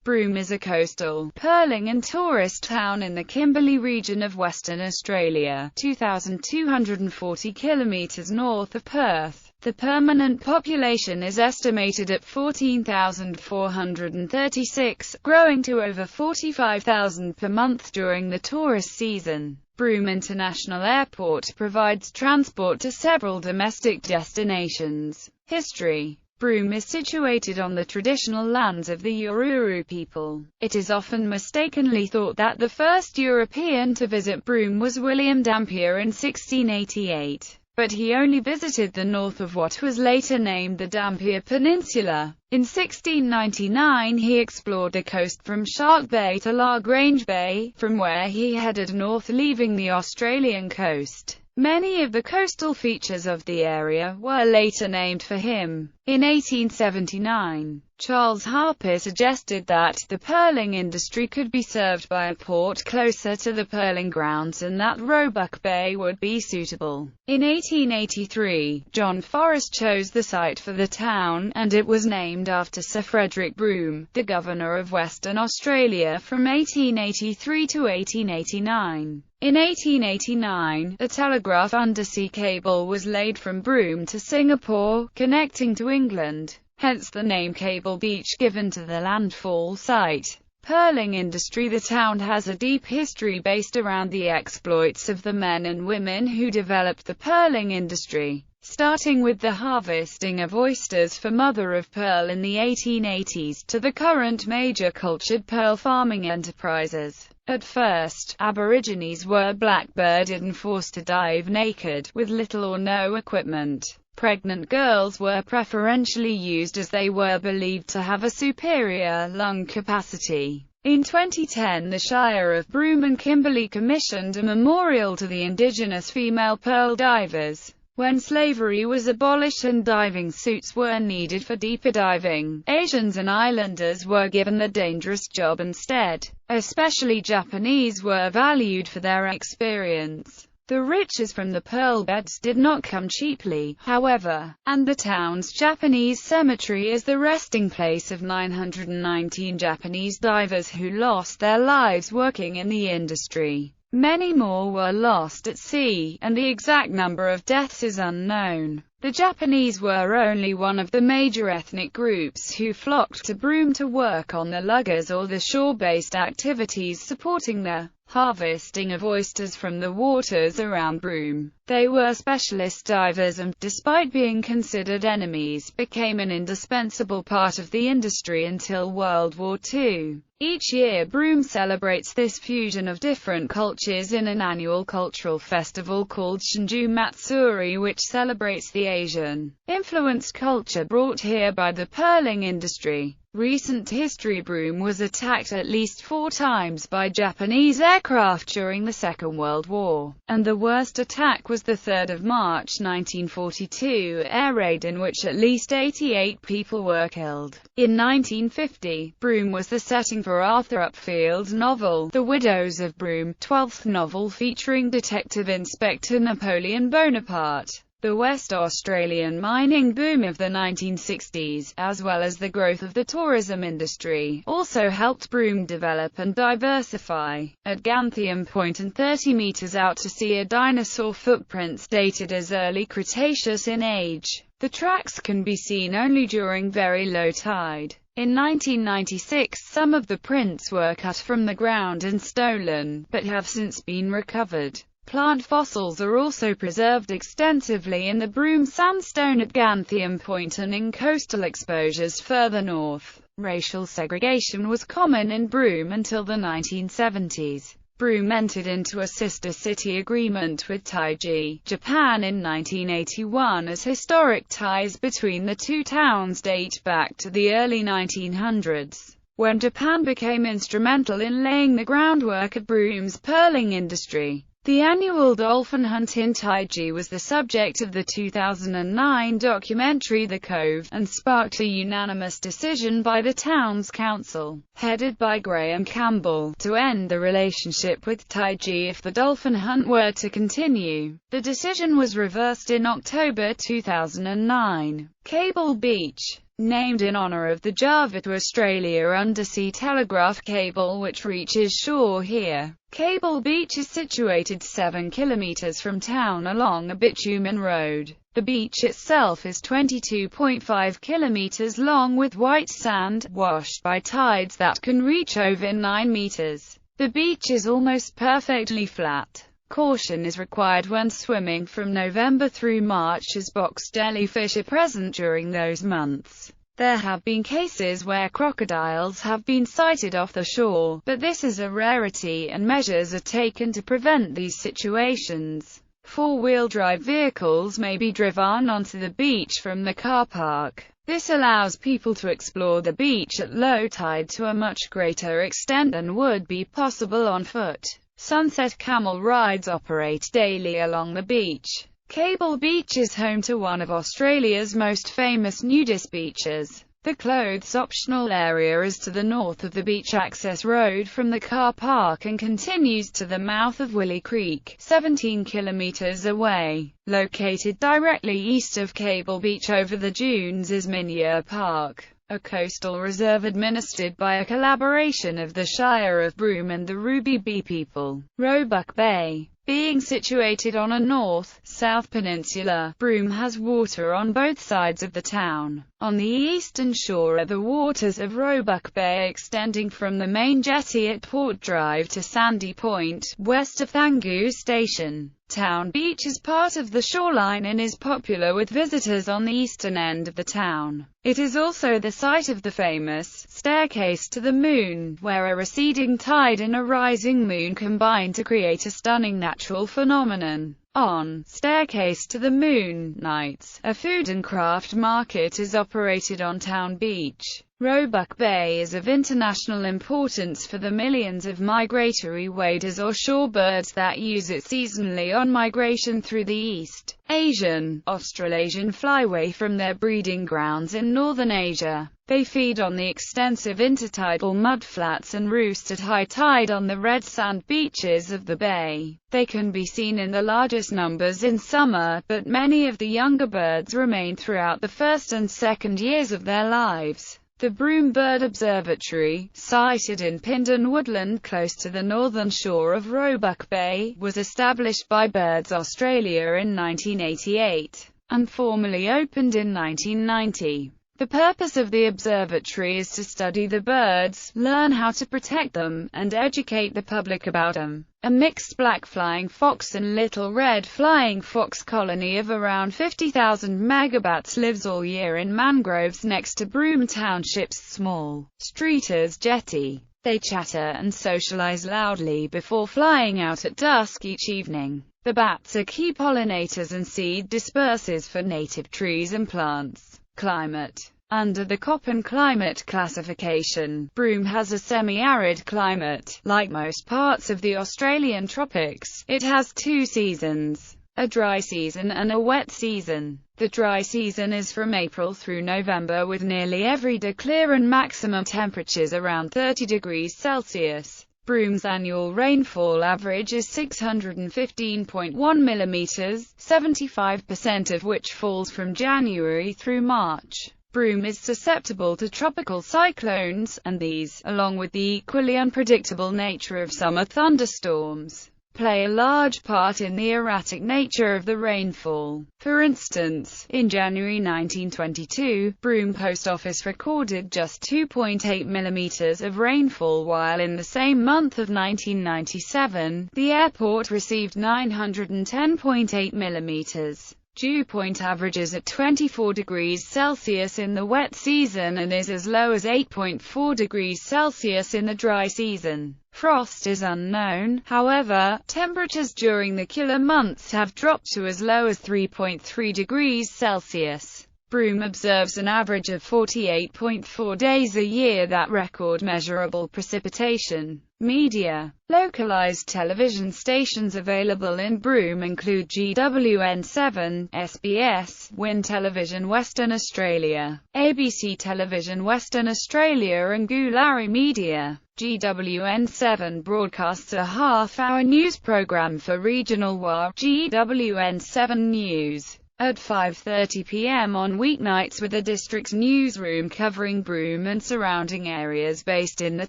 Broome is a coastal, pearling and tourist town in the Kimberley region of Western Australia, 2,240 kilometres north of Perth. The permanent population is estimated at 14,436, growing to over 45,000 per month during the tourist season. Broome International Airport provides transport to several domestic destinations. History. Broome is situated on the traditional lands of the Yururu people. It is often mistakenly thought that the first European to visit Broome was William Dampier in 1688. But he only visited the north of what was later named the Dampier Peninsula. In 1699 he explored the coast from Shark Bay to Lagrange Bay, from where he headed north leaving the Australian coast. Many of the coastal features of the area were later named for him. In 1879, Charles Harper suggested that the pearling industry could be served by a port closer to the pearling grounds and that Roebuck Bay would be suitable. In 1883, John Forrest chose the site for the town, and it was named after Sir Frederick Broome, the Governor of Western Australia from 1883 to 1889. In 1889, a telegraph undersea cable was laid from Broome to Singapore, connecting to England, hence the name Cable Beach given to the landfall site. Pearling industry. The town has a deep history based around the exploits of the men and women who developed the pearling industry, starting with the harvesting of oysters for mother-of-pearl in the 1880s to the current major cultured pearl farming enterprises. At first, Aborigines were blackbirded and forced to dive naked, with little or no equipment. Pregnant girls were preferentially used as they were believed to have a superior lung capacity. In 2010, the Shire of Broome and Kimberley commissioned a memorial to the indigenous female pearl divers. When slavery was abolished and diving suits were needed for deeper diving, Asians and islanders were given the dangerous job instead. Especially Japanese were valued for their experience. The riches from the pearl beds did not come cheaply, however, and the town's Japanese cemetery is the resting place of 919 Japanese divers who lost their lives working in the industry. Many more were lost at sea, and the exact number of deaths is unknown. The Japanese were only one of the major ethnic groups who flocked to Broome to work on the luggers or the shore-based activities supporting the harvesting of oysters from the waters around Broome. They were specialist divers and, despite being considered enemies, became an indispensable part of the industry until World War II. Each year Broome celebrates this fusion of different cultures in an annual cultural festival called Shinju Matsuri, which celebrates the Asian-influenced culture brought here by the pearling industry. Recent history. Broome was attacked at least 4 times by Japanese aircraft during the Second World War, and the worst attack was the 3rd of March 1942 air raid in which at least 88 people were killed. In 1950, Broome was the setting for Arthur Upfield's novel, The Widows of Broome, 12th novel featuring Detective Inspector Napoleon Bonaparte. The West Australian mining boom of the 1960s, as well as the growth of the tourism industry, also helped Broome develop and diversify. At Ganthium Point and 30 meters out to sea are dinosaur footprints dated as early Cretaceous in age. The tracks can be seen only during very low tide. In 1996, some of the prints were cut from the ground and stolen, but have since been recovered. Plant fossils are also preserved extensively in the Broome sandstone at Ganthium Point and in coastal exposures further north. Racial segregation was common in Broome until the 1970s. Broome entered into a sister city agreement with Taiji, Japan in 1981 as historic ties between the two towns date back to the early 1900s, when Japan became instrumental in laying the groundwork of Broome's pearling industry. The annual dolphin hunt in Taiji was the subject of the 2009 documentary The Cove, and sparked a unanimous decision by the town's council, headed by Graham Campbell, to end the relationship with Taiji if the dolphin hunt were to continue. The decision was reversed in October 2009. Cable Beach named in honor of the Java to Australia undersea telegraph cable which reaches shore here. Cable Beach is situated 7 kilometers from town along a bitumen road. The beach itself is 22.5 kilometers long with white sand, washed by tides that can reach over 9 meters. The beach is almost perfectly flat. Caution is required when swimming from November through March as box jellyfish are present during those months. There have been cases where crocodiles have been sighted off the shore, but this is a rarity and measures are taken to prevent these situations. Four-wheel drive vehicles may be driven onto the beach from the car park. This allows people to explore the beach at low tide to a much greater extent than would be possible on foot. Sunset camel rides operate daily along the beach. Cable Beach is home to one of Australia's most famous nudist beaches. The clothes-optional area is to the north of the beach access road from the car park and continues to the mouth of Willie Creek, 17 kilometers away. Located directly east of Cable Beach over the dunes is Minya Park, a coastal reserve administered by a collaboration of the Shire of Broome and the Ruby Bee people. Roebuck Bay. Being situated on a north-south peninsula, Broome has water on both sides of the town. On the eastern shore are the waters of Roebuck Bay extending from the main jetty at Port Drive to Sandy Point, west of Thangu Station. Town Beach is part of the shoreline and is popular with visitors on the eastern end of the town. It is also the site of the famous Staircase to the Moon, where a receding tide and a rising moon combine to create a stunning natural phenomenon. On Staircase to the Moon nights, a food and craft market is operated on Town Beach. Roebuck Bay is of international importance for the millions of migratory waders or shorebirds that use it seasonally on migration through the East Asian, Australasian flyway from their breeding grounds in northern Asia. They feed on the extensive intertidal mudflats and roost at high tide on the red sand beaches of the bay. They can be seen in the largest numbers in summer, but many of the younger birds remain throughout the first and second years of their lives. The Broome Bird Observatory, sited in Pindon Woodland close to the northern shore of Roebuck Bay, was established by Birds Australia in 1988, and formally opened in 1990. The purpose of the observatory is to study the birds, learn how to protect them, and educate the public about them. A mixed black flying fox and little red flying fox colony of around 50,000 megabats lives all year in mangroves next to Broome Township's small Streeters jetty. They chatter and socialize loudly before flying out at dusk each evening. The bats are key pollinators and seed dispersers for native trees and plants. Climate. Under the Köppen climate classification, Broome has a semi-arid climate. Like most parts of the Australian tropics, it has two seasons, a dry season and a wet season. The dry season is from April through November with nearly every day clear and maximum temperatures around 30 degrees Celsius. Broome's annual rainfall average is 615.1 millimeters, 75% of which falls from January through March. Broome is susceptible to tropical cyclones, and these, along with the equally unpredictable nature of summer thunderstorms, play a large part in the erratic nature of the rainfall. For instance, in January 1922, Broome Post Office recorded just 2.8 millimeters of rainfall, while in the same month of 1997, the airport received 910.8 millimeters. Dew point averages at 24 degrees Celsius in the wet season and is as low as 8.4 degrees Celsius in the dry season. Frost is unknown, however. Temperatures during the killer months have dropped to as low as 3.3 degrees Celsius. Broome observes an average of 48.4 days a year that record measurable precipitation. Media. Localized television stations available in Broome include GWN7, SBS, Win Television Western Australia, ABC Television Western Australia and Gulari Media. GWN7 broadcasts a half-hour news program for regional WA, GWN7 News, at 5:30 p.m. on weeknights, with the district's newsroom covering Broome and surrounding areas based in the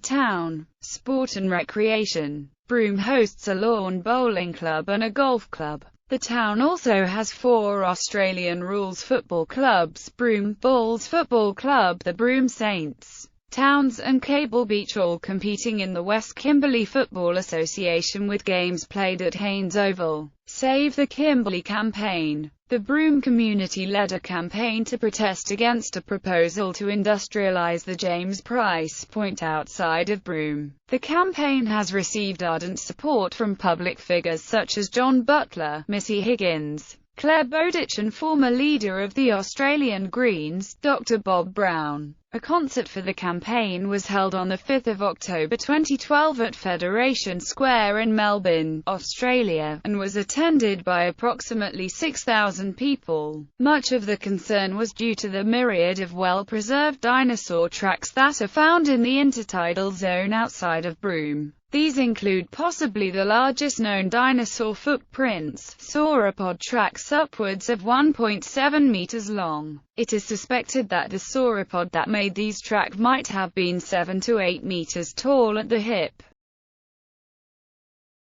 town. Sport and recreation. Broome hosts a lawn bowling club and a golf club. The town also has 4 Australian rules football clubs: Broome Bulls Football Club, the Broome Saints, Towns and Cable Beach, all competing in the West Kimberley Football Association, with games played at Haynes Oval. Save the Kimberley campaign. The Broome community led a campaign to protest against a proposal to industrialise the James Price Point outside of Broome. The campaign has received ardent support from public figures such as John Butler, Missy Higgins, Claire Bowditch and former leader of the Australian Greens, Dr. Bob Brown. A concert for the campaign was held on 5 October 2012 at Federation Square in Melbourne, Australia, and was attended by approximately 6,000 people. Much of the concern was due to the myriad of well-preserved dinosaur tracks that are found in the intertidal zone outside of Broome. These include possibly the largest known dinosaur footprints, sauropod tracks upwards of 1.7 meters long. It is suspected that the sauropod that made these tracks might have been 7 to 8 meters tall at the hip.